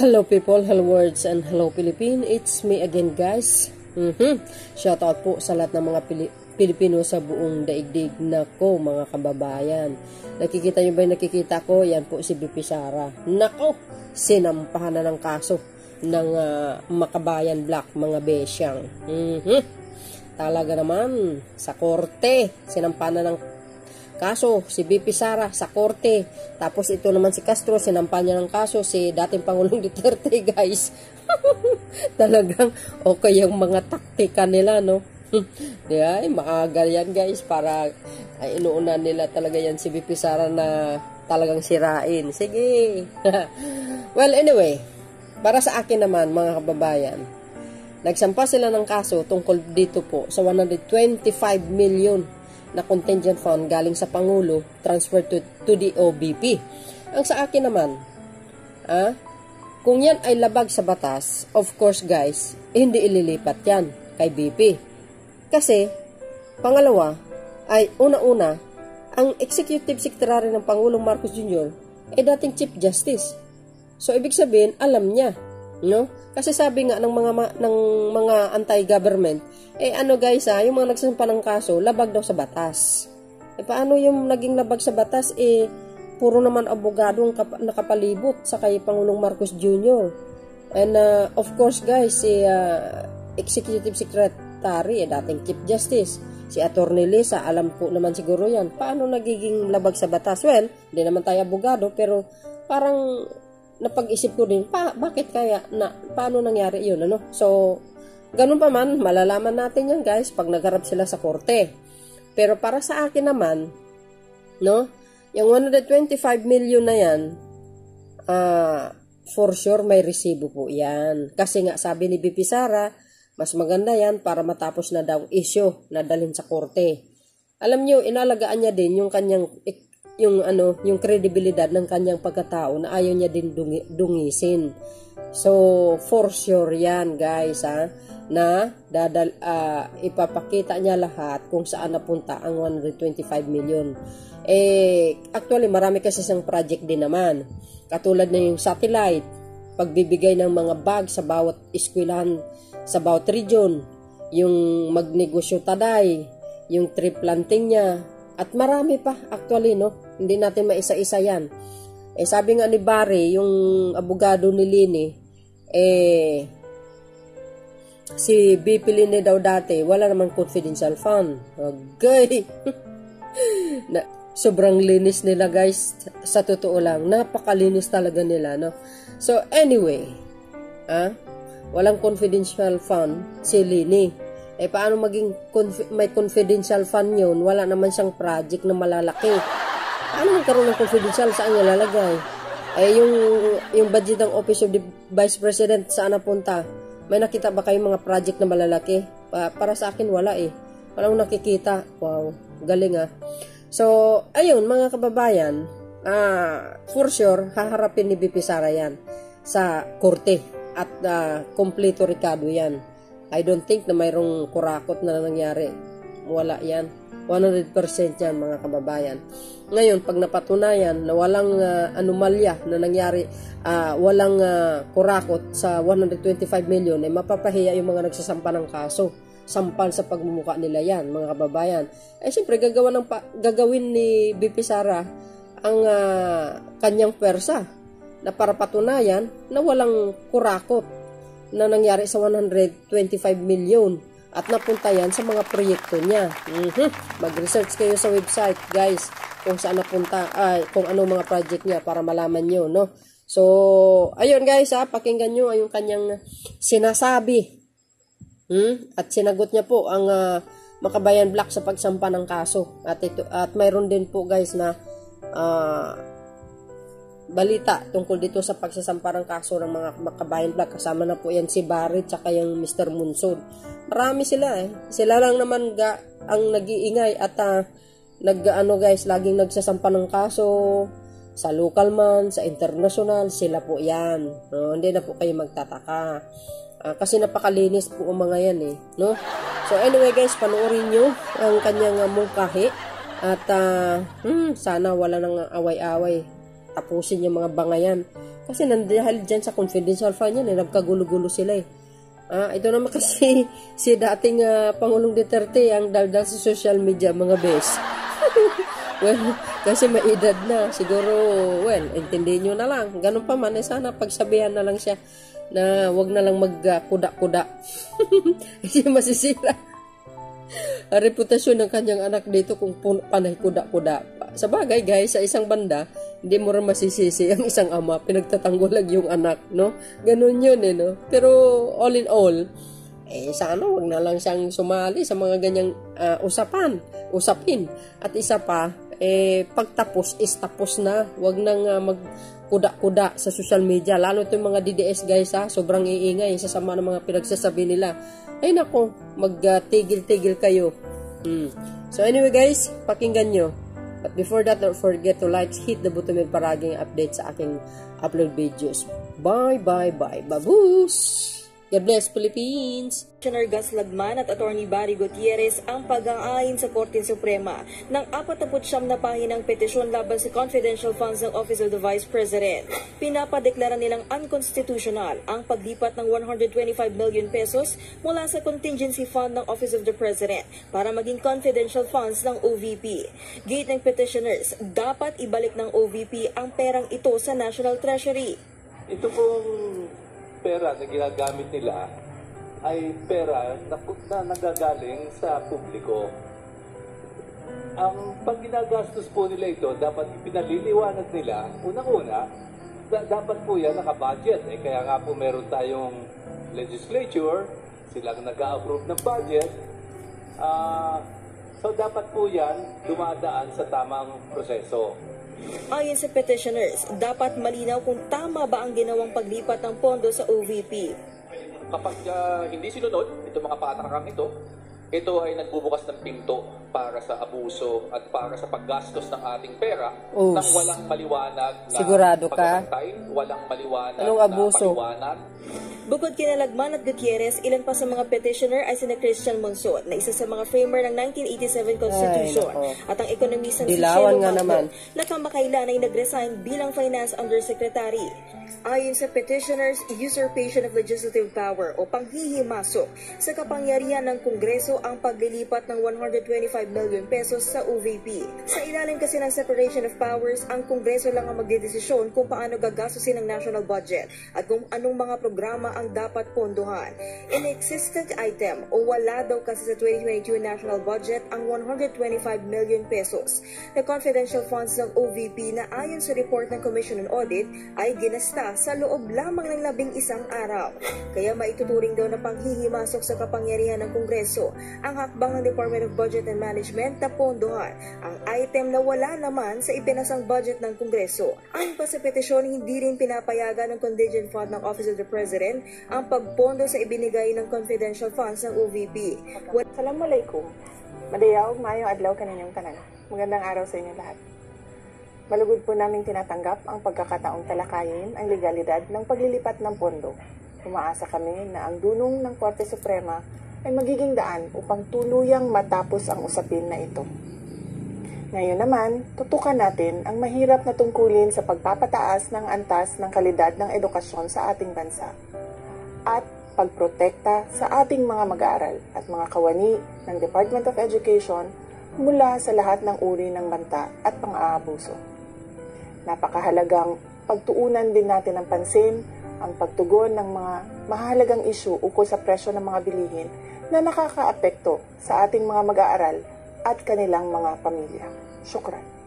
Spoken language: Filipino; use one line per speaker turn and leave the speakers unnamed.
Hello people, hello words, and hello Philippine. It's me again guys. Shout out po sa lahat ng mga Pilipino sa buong daigdig. Nako mga kababayan. Nakikita nyo ba yung nakikita ko? Yan po si BP Sara. Nako, sinampahan na ng kaso ng Makabayan Black mga besyang. Talaga naman, sa korte, sinampahan na ng kaso si BP Sara sa korte. Tapos ito naman si Castro, sinampa niya ng kaso si dating Pangulong Duterte, guys. Talagang okay yung mga taktika nila, no? Ay, maaga yan, guys, para inuuna nila talaga yan si BP Sara na talagang sirain. Sige. Well, anyway, para sa akin naman, mga kababayan, nagsampa sila ng kaso tungkol dito po sa 125 million na contingent fund galing sa Pangulo, transfer to the OBP. Ang sa akin naman, kung yan ay labag sa batas, of course guys, hindi ililipat yan kay BP. Kasi, pangalawa, ay una-una, ang Executive Secretary ng Pangulong Marcos Jr. ay dating Chief Justice. So, ibig sabihin, alam niya, no? Kasi sabi nga ng mga anti-government, guys yung mga nagsasampa ng kaso, labag daw sa batas. Paano yung naging labag sa batas? Puro naman abogadong nakapalibot sa kay Pangulong Marcos Jr. And of course guys, si Executive Secretary, dating Chief Justice, si Attorney Lisa, alam po naman siguro yan. Paano nagiging labag sa batas? Well, hindi naman tayo abogado, pero parang napag-isip ko din, bakit kaya, paano nangyari yun, ano? So, ganun pa man, malalaman natin yan, guys, pag nagharap sila sa korte. Pero para sa akin naman, no, yung 125 million na yan, for sure may resibo po yan. Kasi nga, sabi ni BP Sara, mas maganda yan para matapos na daw issue na dalhin sa korte. Alam nyo, inalagaan niya din yung kanyang yung kredibilidad ng kanyang pagkatao na ayaw niya din dungisin. So, for sure yan, guys, na ipapakita niya lahat kung saan napunta ang 125 million. Actually, marami kasi isang project din naman. Katulad na yung satellite, pagbibigay ng mga bag sa bawat eskwelahan, sa bawat region, yung magnegosyo taday, yung tree planting niya, at marami pa, actually, no? Hindi natin maisa-isa yan. Sabi nga ni Barry, yung abogado ni Lini, si BP Lini daw dati, wala namang confidential fund. Okay. Sobrang linis nila, guys. Sa totoo lang, napakalinis talaga nila, no? So, anyway, walang confidential fund si Lini. Paano maging may confidential fund yun? Wala naman siyang project na malalaki. Ano magkaroon ng confidential? Saan niya lalagay? Yung budget ng Office of the Vice President, saan napunta? May nakita ba kayong mga project na malalaki? Para sa akin, wala Walang nakikita. Wow, galing So, ayun, mga kababayan, for sure, haharapin ni BP Sara yan sa korte. At kompleto rekado yan. I don't think na mayroong kurakot na nangyari. Wala yan. 100% yan, mga kababayan. Ngayon, pag napatunayan na walang anomalya na nangyari, walang kurakot sa 125 million, mapapahiya yung mga nagsasampa ng kaso. Sampal sa pagmumuka nila yan, mga kababayan. Siyempre, gagawin ni BP Sara ang kanyang pwersa na para patunayan na walang kurakot na nangyari sa 125 million at napunta yan sa mga proyekto niya. Mag-research kayo sa website, guys, kung saan napunta, kung ano mga project niya para malaman nyo, no? So, ayun guys, pakinggan nyo yung kanyang sinasabi. At sinagot niya po ang Makabayan Black sa pagsampa ng kaso. At mayroon din po, guys, na balita tungkol dito sa pagsasampa ng kaso ng mga Makabayan Black. Kasama na po yan si Barry tsaka yung Mr. Munsod. Marami sila Sila lang naman ang nag-iingay at guys, laging nagsasampa ng kaso sa local man, sa international, sila po yan. No? Hindi na po kayo magtataka. Kasi napakalinis po ang mga yan no? So anyway guys, panoorin nyo ang kanyang mungkahi at sana wala nang away-away tapusin yung mga bangayan. Kasi dahil dyan sa confidential file niya, nagkagulo-gulo sila eh. Ito naman kasi si dating Pangulong Duterte ang daldal sa social media, mga bes. Well, kasi may edad na. Siguro, intindihin nyo na lang. Ganun pa man, sana pagsabihan na lang siya na wag na lang magkuda-kuda. Kasi masisira ang reputasyon ng kanyang anak dito kung panay kuda-kuda. Sa bagay guys, sa isang banda, hindi mo rin masisisi ang isang ama, pinagtatanggulag yung anak, no? Ganun yun no? Pero all in all, sana wag na lang siyang sumali sa mga ganyang usapin. At isa pa, pagtapos is tapos na. Wag nang magkuda-kuda sa social media. Lalo itong mga DDS guys sobrang iingay sa sama ng mga pinagsasabi nila. Ay nako, magtigil-tigil kayo. So anyway guys, pakinggan nyo. But before that, don't forget to like, hit the button bell para laging update sa aking upload videos. Bye, bye, bye. Babush! God bless Philippines!
Commissioner Gus Lagman at Attorney Barry Gutierrez ang pag-aayin sa Korte Suprema ng 49 na pahinang petisyon laban sa confidential funds ng Office of the Vice President. Pinapadeklara nilang unconstitutional ang paglipat ng 125 million pesos mula sa contingency fund ng Office of the President para maging confidential funds ng OVP. Gate ng petitioners, dapat ibalik ng OVP ang perang ito sa National Treasury.
Ito pong pera na ginagamit nila ay pera na nanggagaling sa publiko. Ang pag ginagastos po nila ito, dapat pinaliliwanag nila, unang-una, dapat po yan nakabudget. Kaya nga po meron tayong legislature, silang nag-a-approve ng budget. So dapat po yan dumadaan sa tamang proseso.
Ayon sa petitioners, dapat malinaw kung tama ba ang ginawang paglipat ng pondo sa OVP.
Kapag hindi sinunod itong mga patakang ito ay nagbubukas ng pinto para sa abuso at para sa paggastos ng ating pera nang walang maliwanag na
sigurado ka?
Walang maliwanag
anong abuso?
na paliwanag.
Bukod kina Lagman at Gutierrez, ilan pa sa mga petitioner ay sina Christian Monsod na isa sa mga framer ng 1987 Constitution at ang ekonomista si Shelo Magno na kamakailan ay nag-resign bilang Finance Undersecretary. Ayon sa petitioners, usurpation of legislative power o panghihimasok sa kapangyarihan ng Kongreso ang paglilipat ng 125 million pesos sa OVP. Sa ilalim kasi ng separation of powers, ang Kongreso lang ang magdedesisyon kung paano gagastusin ang national budget at kung anong mga programa ang dapat pondohan. Inexistent item o wala daw kasi sa 2022 national budget ang 125 million pesos na confidential funds ng OVP na ayon sa report ng Commission on Audit ay ginasta sa loob lamang ng 11 araw. Kaya maituturing daw na panghihimasok sa kapangyarihan ng Kongreso ang hakbang ng Department of Budget and Management na pondohan ang item na wala naman sa ipinasang budget ng Kongreso. Ayon pa sa petisyon, hindi rin pinapayagan ng contingent fund ng Office of the President ang pagpondo sa ibinigay ng confidential funds ng OVP.
Assalamualaikum. Madayaw, maayong adlaw kaninyong tanan. Magandang araw sa inyo lahat. Malugod po naming tinatanggap ang pagkakataong talakayin ang legalidad ng paglilipat ng pondo. Umaasa kami na ang dunong ng Korte Suprema ay magiging daan upang tuluyang matapos ang usapin na ito. Ngayon naman, tutukan natin ang mahirap na tungkulin sa pagpapataas ng antas ng kalidad ng edukasyon sa ating bansa at pagprotekta sa ating mga mag-aaral at mga kawani ng Department of Education mula sa lahat ng uri ng banta at pang-aabuso. Napakahalagang pagtuunan din natin ng pansin ang pagtugon ng mga mahalagang isyu ukol sa presyo ng mga bilihin na nakakaapekto sa ating mga mag-aaral at kanilang mga pamilya. Syukran.